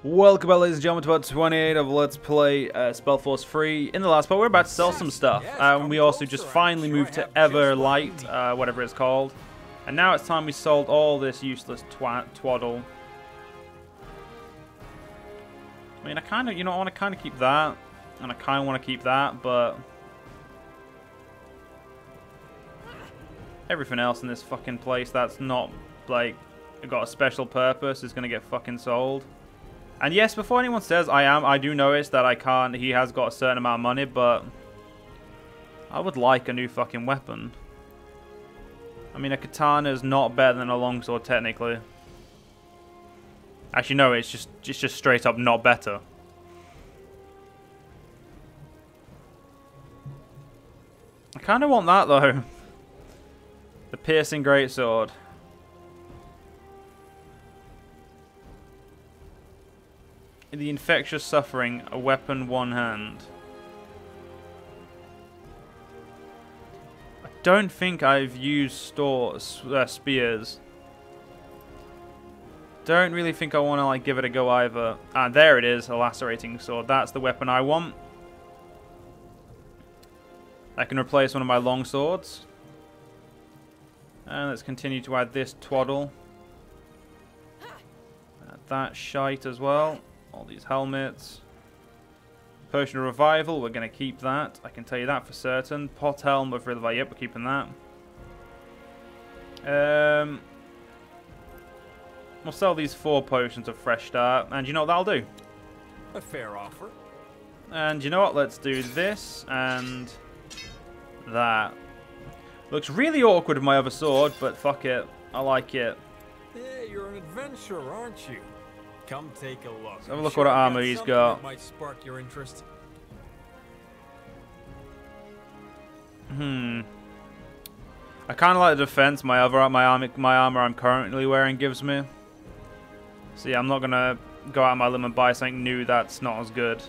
Welcome back, ladies and gentlemen, to about 28 of Let's Play SpellForce 3. In the last part, we're about to sell some stuff. We also just finally moved to Everlight, whatever it's called. And now it's time we sold all this useless twaddle. I mean, I kind of, I want to kind of keep that. And I kind of want to keep that, but... everything else in this fucking place that's not, like, got a special purpose is going to get fucking sold. And yes, before anyone says I do notice that I can't, he has got a certain amount of money, but I would like a new fucking weapon. I mean, a katana is not better than a longsword, technically. Actually, no, it's just straight up not better. I kind of want that, though. The piercing greatsword. The infectious suffering, a weapon one hand. I don't think I've used spears. Don't really think I want to like give it a go either. Ah, there it is, a lacerating sword. That's the weapon I want. I can replace one of my long swords. And let's continue to add this twaddle. Add that shite as well. All these helmets. Potion of Revival, we're going to keep that. I can tell you that for certain. Pot Helm of Revival, yep, we're keeping that. We'll sell these 4 potions of Fresh Start. And you know what that'll do? A fair offer. And you know what? Let's do this and that. Looks really awkward with my other sword, but fuck it. I like it. Hey, you're an adventurer, aren't you? Come take a look. Let's have a look what armor he's got. That might spark your interest. I kind of like the defense my armor I'm currently wearing gives me. So yeah, I'm not gonna go out on my limb and buy something new that's not as good.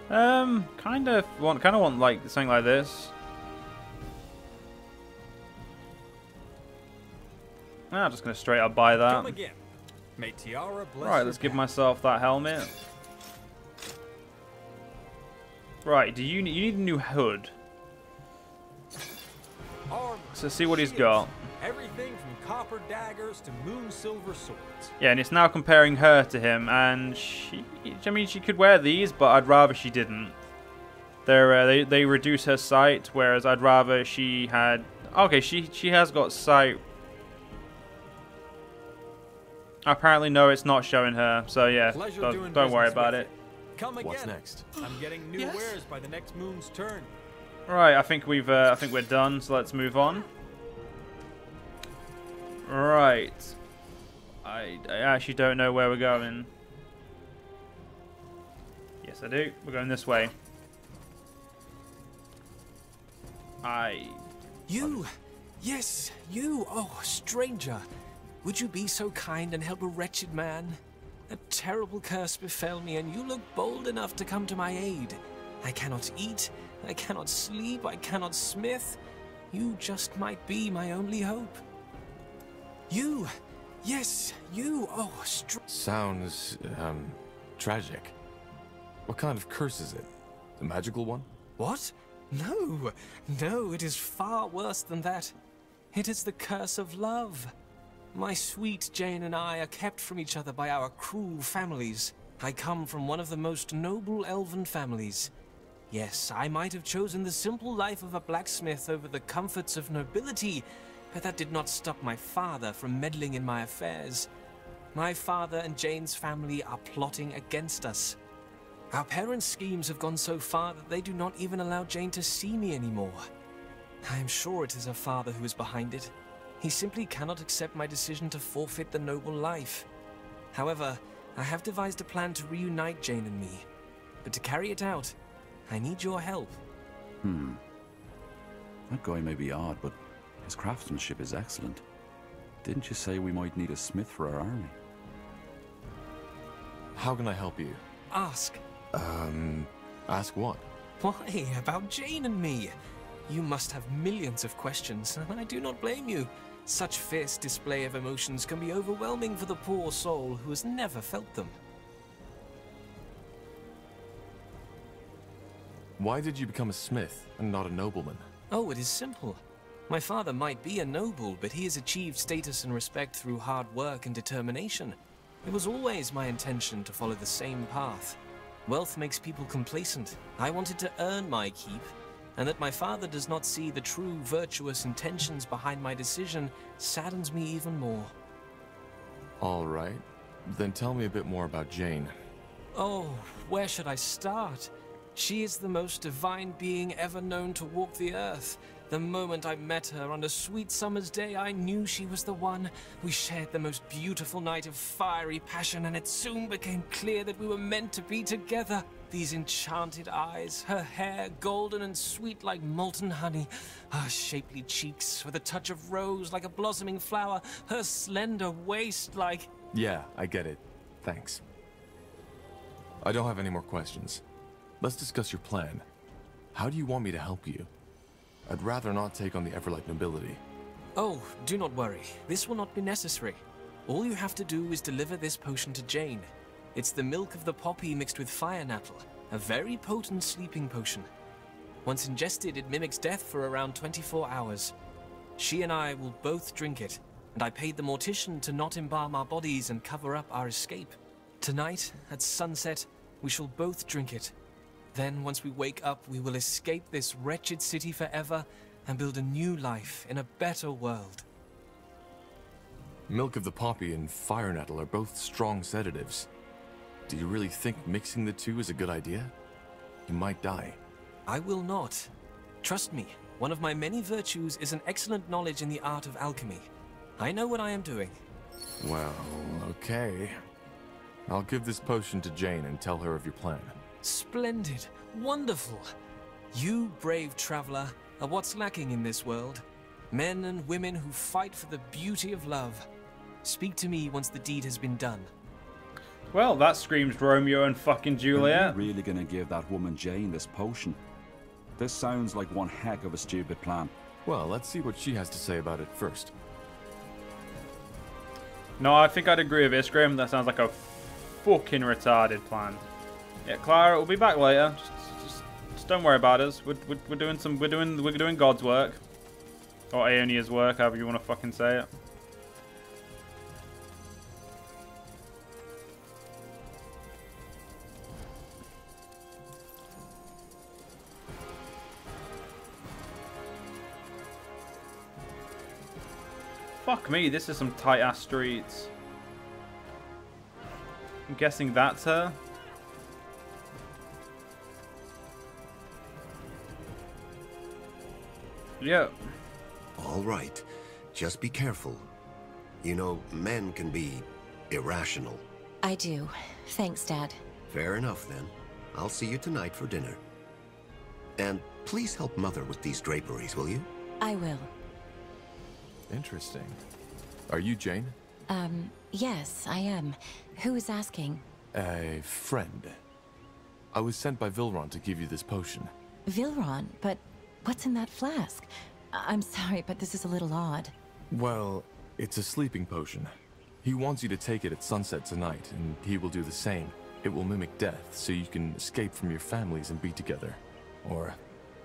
Kind of want like something like this. I'm just gonna straight up buy that. Come again. May Tiara bless Right, let's give myself that helmet. Right, you need a new hood. So see what he's got. Everything from copper daggers to moon silver swords. Yeah, and it's now comparing her to him, and I mean, she could wear these, but I'd rather she didn't. They reduce her sight, whereas I'd rather she had. Okay, she has got sight. Apparently, no, it's not showing her. So yeah, don't worry about it. Come again. What's next? I'm getting new wares by the next moon's turn. Right, I think we're done. So let's move on. Right. I actually don't know where we're going. Yes, I do. We're going this way. You! Yes, you! Oh, stranger! Would you be so kind and help a wretched man? A terrible curse befell me, and you look bold enough to come to my aid. I cannot eat, I cannot sleep, I cannot smith. You just might be my only hope. You! Yes, you! Oh, Sounds, tragic. What kind of curse is it? The magical one? What? No! No, it is far worse than that. It is the curse of love. My sweet Jane and I are kept from each other by our cruel families. I come from one of the most noble elven families. Yes, I might have chosen the simple life of a blacksmith over the comforts of nobility, but that did not stop my father from meddling in my affairs. My father and Jane's family are plotting against us. Our parents' schemes have gone so far that they do not even allow Jane to see me anymore. I am sure it is her father who is behind it. He simply cannot accept my decision to forfeit the noble life. However, I have devised a plan to reunite Jane and me. But to carry it out, I need your help. That guy may be odd, but his craftsmanship is excellent. Didn't you say we might need a smith for our army? How can I help you? Ask. Ask what? Why, about Jane and me. You must have millions of questions, and I do not blame you. Such fierce display of emotions can be overwhelming for the poor soul who has never felt them. Why did you become a smith and not a nobleman? Oh, it is simple. My father might be a noble, but he has achieved status and respect through hard work and determination. It was always my intention to follow the same path. Wealth makes people complacent. I wanted to earn my keep, and that my father does not see the true virtuous intentions behind my decision saddens me even more. All right. Then tell me a bit more about Jane. Oh, where should I start? She is the most divine being ever known to walk the earth. The moment I met her on a sweet summer's day, I knew she was the one. We shared the most beautiful night of fiery passion, and it soon became clear that we were meant to be together. These enchanted eyes, her hair golden and sweet like molten honey, her shapely cheeks with a touch of rose like a blossoming flower, her slender waist like... Yeah, I get it. Thanks. I don't have any more questions. Let's discuss your plan. How do you want me to help you? I'd rather not take on the Everlight nobility. Oh, do not worry. This will not be necessary. All you have to do is deliver this potion to Jane. It's the milk of the poppy mixed with fire nettle, a very potent sleeping potion. Once ingested, it mimics death for around 24 hours. She and I will both drink it, and I paid the mortician to not embalm our bodies and cover up our escape. Tonight, at sunset, we shall both drink it. Then, once we wake up, we will escape this wretched city forever and build a new life in a better world. Milk of the poppy and fire nettle are both strong sedatives. Do you really think mixing the two is a good idea? You might die. I will not. Trust me, one of my many virtues is an excellent knowledge in the art of alchemy. I know what I am doing. Well, okay. I'll give this potion to Jane and tell her of your plan. Splendid. Wonderful. You, brave traveler, are what's lacking in this world. Men and women who fight for the beauty of love. Speak to me once the deed has been done. Well, that screams Romeo and fucking Juliet. Are you really gonna give that woman Jane this potion? This sounds like one heck of a stupid plan. Well, let's see what she has to say about it first. No, I think I'd agree with Iskrim. That sounds like a fucking retarded plan. Yeah, Clara, we'll be back later. Just don't worry about us. We're doing God's work, or Aonir's work, however you want to fucking say it. Fuck me, this is some tight ass streets. I'm guessing that's her. Yep. All right. Just be careful. You know, men can be irrational. I do. Thanks, Dad. Fair enough, then. I'll see you tonight for dinner. And please help Mother with these draperies, will you? I will. Interesting. Are you Jane? Yes, I am. Who is asking? A friend. I was sent by Vilron to give you this potion. Vilron? But what's in that flask? I'm sorry, but this is a little odd. Well, it's a sleeping potion. He wants you to take it at sunset tonight, and he will do the same. It will mimic death, so you can escape from your families and be together. Or,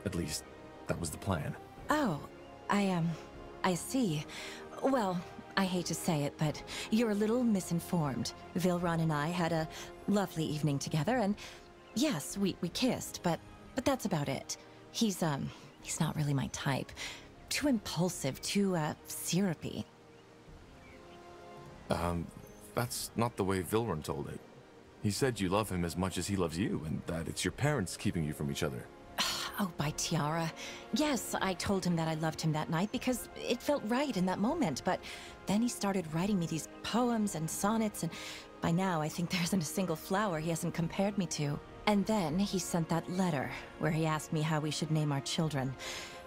at least, that was the plan. Oh, I see. Well, I hate to say it, but you're a little misinformed. Vilron and I had a lovely evening together, and yes, we kissed, but that's about it. He's not really my type. Too impulsive, too, syrupy. That's not the way Vilron told it. He said you love him as much as he loves you, and that it's your parents keeping you from each other. Oh, by Tiara. Yes, I told him that I loved him that night because it felt right in that moment, but then he started writing me these poems and sonnets, and by now I think there isn't a single flower he hasn't compared me to. And then he sent that letter where he asked me how we should name our children.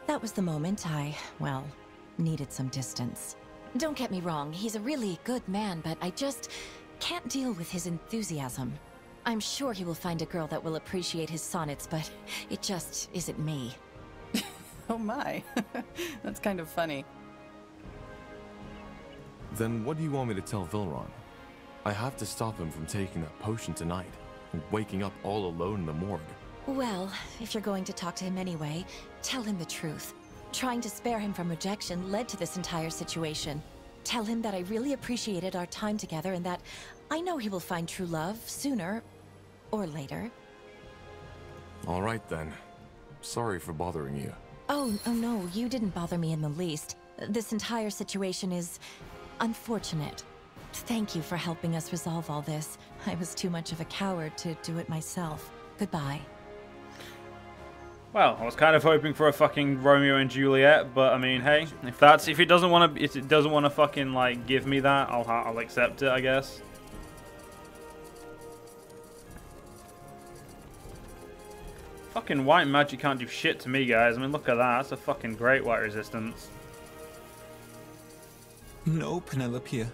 That was the moment I, well, needed some distance. Don't get me wrong, he's a really good man, but I just can't deal with his enthusiasm. I'm sure he will find a girl that will appreciate his sonnets, but it just isn't me. Oh my. That's kind of funny. Then what do you want me to tell Vilron? I have to stop him from taking that potion tonight and waking up all alone in the morgue. Well, if you're going to talk to him anyway, tell him the truth. Trying to spare him from rejection led to this entire situation. Tell him that I really appreciated our time together and that I know he will find true love sooner or later. All right then. Sorry for bothering you. Oh no, you didn't bother me in the least. This entire situation is unfortunate. Thank you for helping us resolve all this. I was too much of a coward to do it myself. Goodbye. Well, I was kind of hoping for a fucking Romeo and Juliet, but I mean, hey, if it doesn't want to fucking like give me that, I'll accept it, I guess. Fucking white magic can't do shit to me, guys. I mean, look at that. That's a fucking great white resistance. No, Penelope.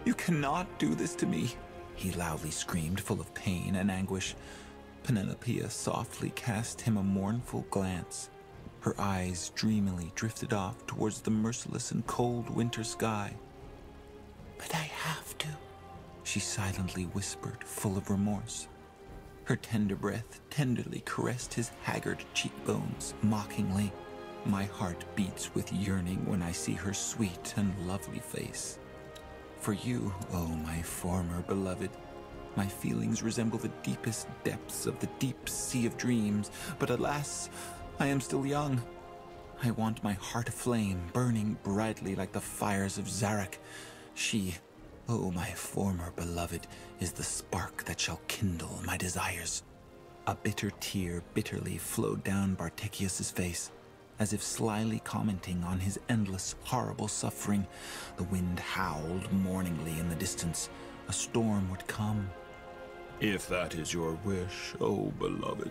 You cannot do this to me, he loudly screamed, full of pain and anguish. Penelope softly cast him a mournful glance. Her eyes dreamily drifted off towards the merciless and cold winter sky. But I have to, she silently whispered, full of remorse. Her tender breath tenderly caressed his haggard cheekbones, mockingly. My heart beats with yearning when I see her sweet and lovely face. For you, oh my former beloved, my feelings resemble the deepest depths of the deep sea of dreams, but alas, I am still young. I want my heart aflame, burning brightly like the fires of Zarak. She, oh my former beloved, is the spark that shall kindle my desires. A bitter tear bitterly flowed down Bartekius's face, as if slyly commenting on his endless, horrible suffering. The wind howled mourningly in the distance. A storm would come. If that is your wish, oh beloved,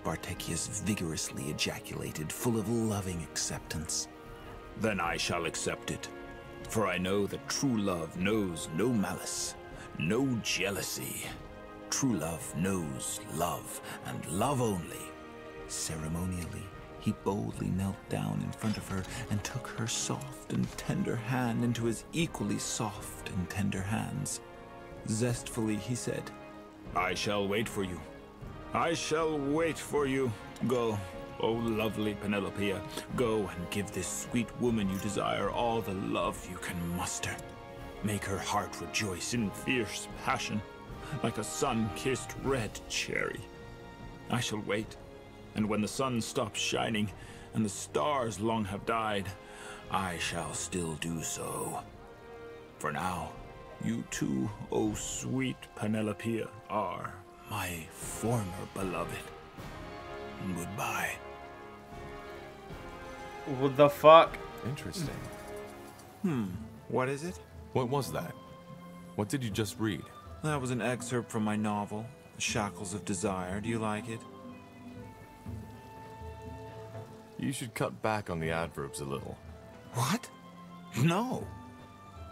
Bartekius vigorously ejaculated, full of loving acceptance. Then I shall accept it, for I know that true love knows no malice, no jealousy. True love knows love, and love only. Ceremonially, he boldly knelt down in front of her and took her soft and tender hand into his equally soft and tender hands. Zestfully, he said, I shall wait for you. I shall wait for you. Go, oh lovely Penelope, go and give this sweet woman you desire all the love you can muster. Make her heart rejoice in fierce passion, like a sun-kissed red cherry. I shall wait, and when the sun stops shining and the stars long have died, I shall still do so. For now, you too, O sweet Penelope, are my former beloved. Goodbye. What the fuck? Interesting. What is it? What was that? What did you just read? That was an excerpt from my novel, Shackles of Desire. Do you like it? You should cut back on the adverbs a little. What? No.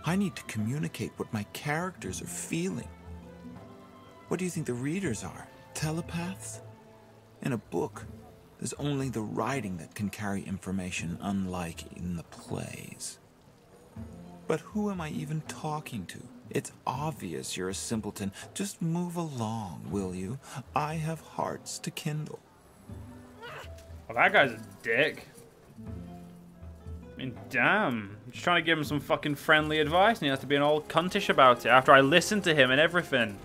I need to communicate what my characters are feeling. What do you think the readers are? Telepaths? In a book, there's only the writing that can carry information, unlike in the plays. But who am I even talking to? It's obvious you're a simpleton. Just move along, will you? I have hearts to kindle. Well, that guy's a dick. I mean, damn. I'm just trying to give him some fucking friendly advice, and he has to be an old cuntish about it after I listened to him and everything.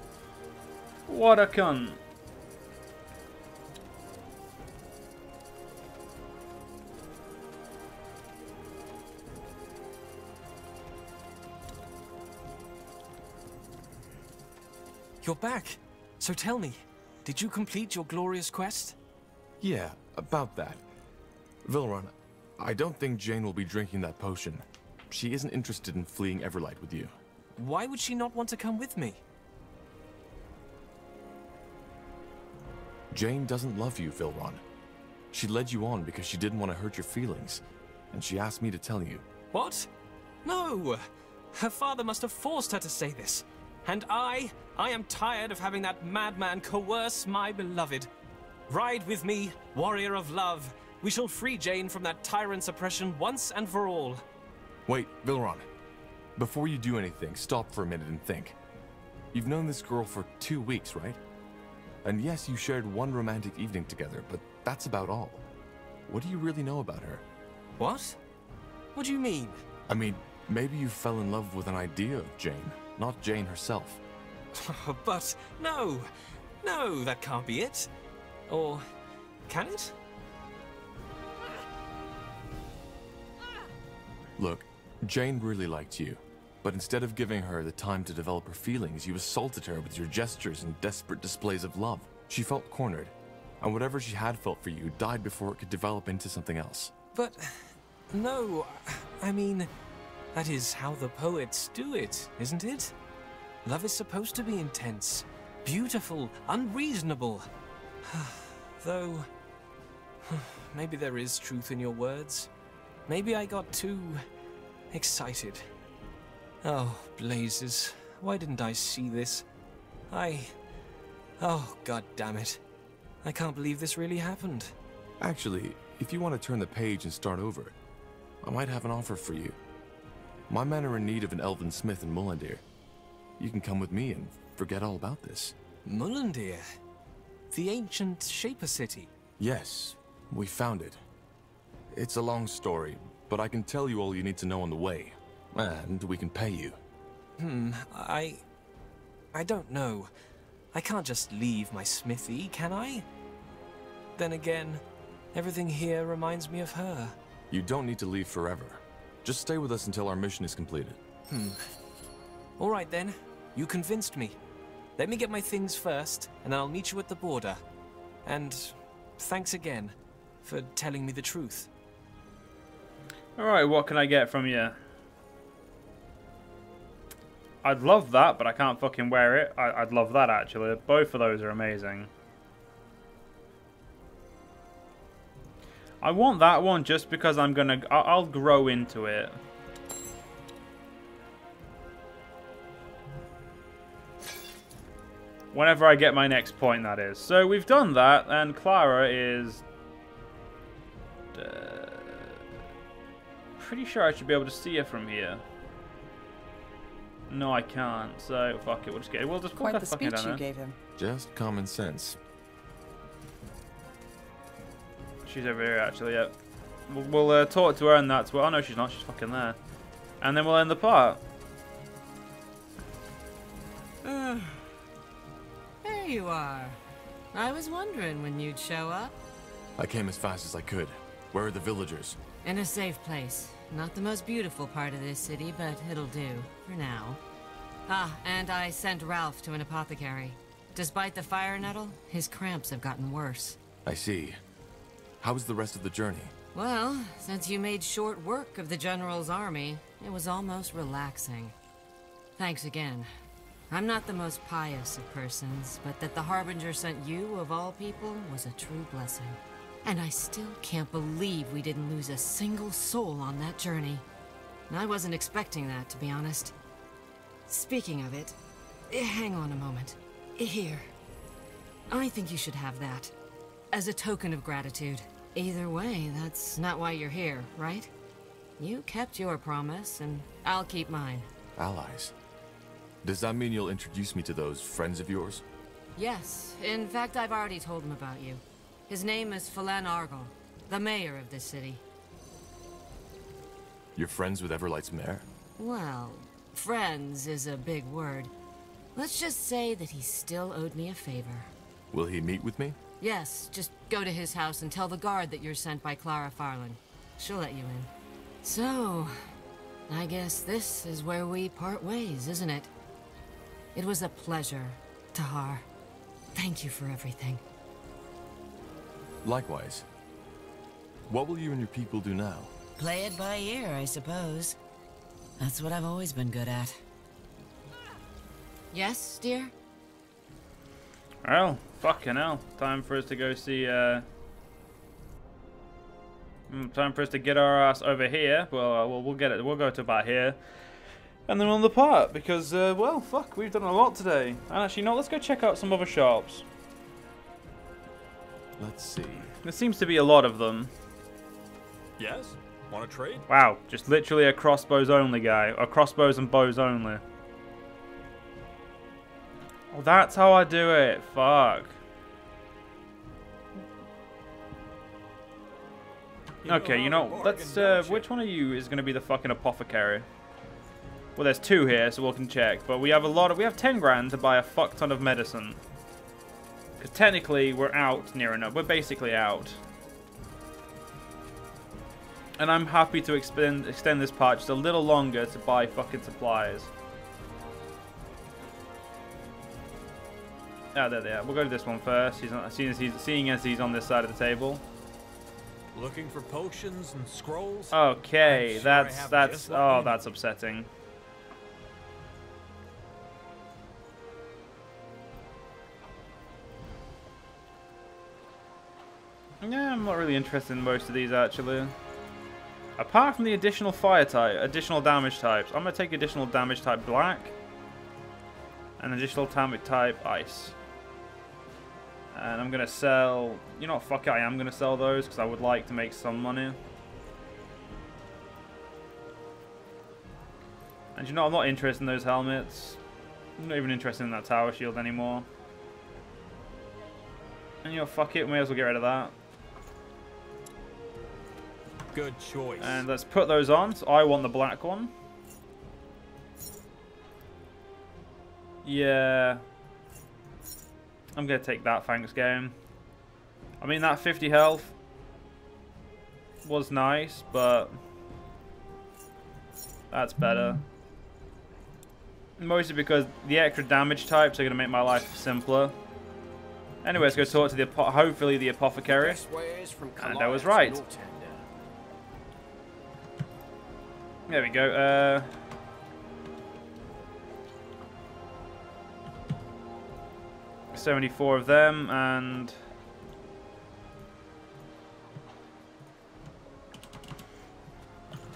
What a cunt. You're back. So tell me, did you complete your glorious quest? Yeah, about that. Vilron, I don't think Jane will be drinking that potion. She isn't interested in fleeing Everlight with you. Why would she not want to come with me? Jane doesn't love you, Vilron. She led you on because she didn't want to hurt your feelings, and she asked me to tell you. What? No! Her father must have forced her to say this. And I am tired of having that madman coerce my beloved. Ride with me, warrior of love. We shall free Jane from that tyrant's oppression once and for all. Wait, Vilron. Before you do anything, stop for a minute and think. You've known this girl for 2 weeks, right? And yes, you shared one romantic evening together, but that's about all. What do you really know about her? What? What do you mean? I mean, maybe you fell in love with an idea of Jane, not Jane herself. But no, that can't be it. Or can it? Look, Jane really liked you, but instead of giving her the time to develop her feelings, you assaulted her with your gestures and desperate displays of love. She felt cornered, and whatever she had felt for you died before it could develop into something else. But no, I mean, that is how the poets do it, isn't it? Love is supposed to be intense, beautiful, unreasonable. Though, maybe there is truth in your words. Maybe I got too excited. Oh, blazes. Why didn't I see this? Oh, god damn it. I can't believe this really happened. Actually, if you want to turn the page and start over, I might have an offer for you. My men are in need of an elven smith in Mullendir. You can come with me and forget all about this. Mullendir? The ancient Shaper city? Yes, we found it. It's a long story, but I can tell you all you need to know on the way. And we can pay you. I don't know. I can't just leave my smithy, can I? Then again, everything here reminds me of her. You don't need to leave forever. Just stay with us until our mission is completed. All right then, you convinced me. Let me get my things first, and I'll meet you at the border. And thanks again for telling me the truth. Alright, what can I get from you? I'd love that, but I can't fucking wear it. I'd love that, actually. Both of those are amazing. I want that one just because I'll grow into it. Whenever I get my next point, that is. So we've done that, and Clara is... pretty sure I should be able to see her from here. No, I can't. So fuck it. We'll just get it. We'll just Quite the speech you gave him. Just common sense. She's over here, actually. Yeah. We'll talk to her, and that's well. Oh no, she's not. She's fucking there. And then we'll end the part. There you are. I was wondering when you'd show up. I came as fast as I could. Where are the villagers? In a safe place. Not the most beautiful part of this city, but it'll do, for now. Ah, and I sent Ralph to an apothecary. Despite the fire nettle, his cramps have gotten worse. I see. How was the rest of the journey? Well, since you made short work of the General's army, it was almost relaxing. Thanks again. I'm not the most pious of persons, but that the Harbinger sent you, of all people, was a true blessing. And I still can't believe we didn't lose a single soul on that journey. I wasn't expecting that, to be honest. Speaking of it, hang on a moment. Here. I think you should have that. As a token of gratitude. Either way, that's not why you're here, right? You kept your promise, and I'll keep mine. Allies? Does that mean you'll introduce me to those friends of yours? Yes. In fact, I've already told him about you. His name is Phelan Argyle, the mayor of this city. You're friends with Everlight's mayor? Well, friends is a big word. Let's just say that he still owed me a favor. Will he meet with me? Yes, just go to his house and tell the guard that you're sent by Clara Farland. She'll let you in. So, I guess this is where we part ways, isn't it? It was a pleasure, Tahar. Thank you for everything. Likewise. What will you and your people do now? Play it by ear, I suppose. That's what I've always been good at. Yes, dear? Well, fucking hell. Time for us to go see, time for us to get our ass over here. Well, we'll get it. We'll go to about here. And then on the part, because, well, fuck, we've done a lot today. And actually, no, let's go check out some other shops. Let's see. There seems to be a lot of them. Yes? Want to trade? Wow, just literally a crossbows only guy. Or crossbows and bows only. Oh, that's how I do it. Fuck. Okay, you know, let's, which one of you is going to be the fucking apothecary? Well, there's two here, so we can check. But we have we have 10 grand to buy a fuck ton of medicine. Because technically, we're out near enough. We're basically out. And I'm happy to extend this part just a little longer to buy fucking supplies. Oh, there they are. We'll go to this one first. Seeing as he's on this side of the table. Looking for potions and scrolls? Okay, that's upsetting. Yeah, I'm not really interested in most of these actually. Apart from the additional fire type, additional damage types, I'm gonna take additional damage type black and additional damage type ice. And I'm gonna sell, you know what, fuck it, I am gonna sell those because I would like to make some money. And you know, I'm not interested in those helmets. I'm not even interested in that tower shield anymore. And you know, fuck it, we may as well get rid of that. Good choice. And let's put those on. So I want the black one. Yeah. I'm going to take that, thanks, game. I mean, that 50 health was nice, but that's better. Mostly because the extra damage types are going to make my life simpler. Anyway, let's go talk to the hopefully the apothecary. And I was right. There we go. 74 of them and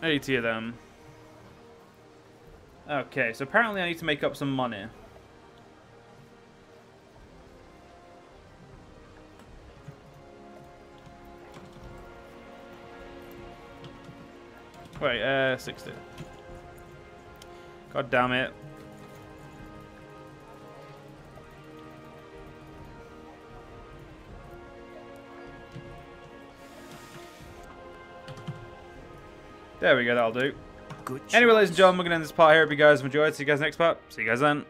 80 of them. Okay, so apparently I need to make up some money. Wait, 60. God damn it. There we go, that'll do. Anyway, ladies and gentlemen, we're going to end this part here. Hope you guys have enjoyed. See you guys next part. See you guys then.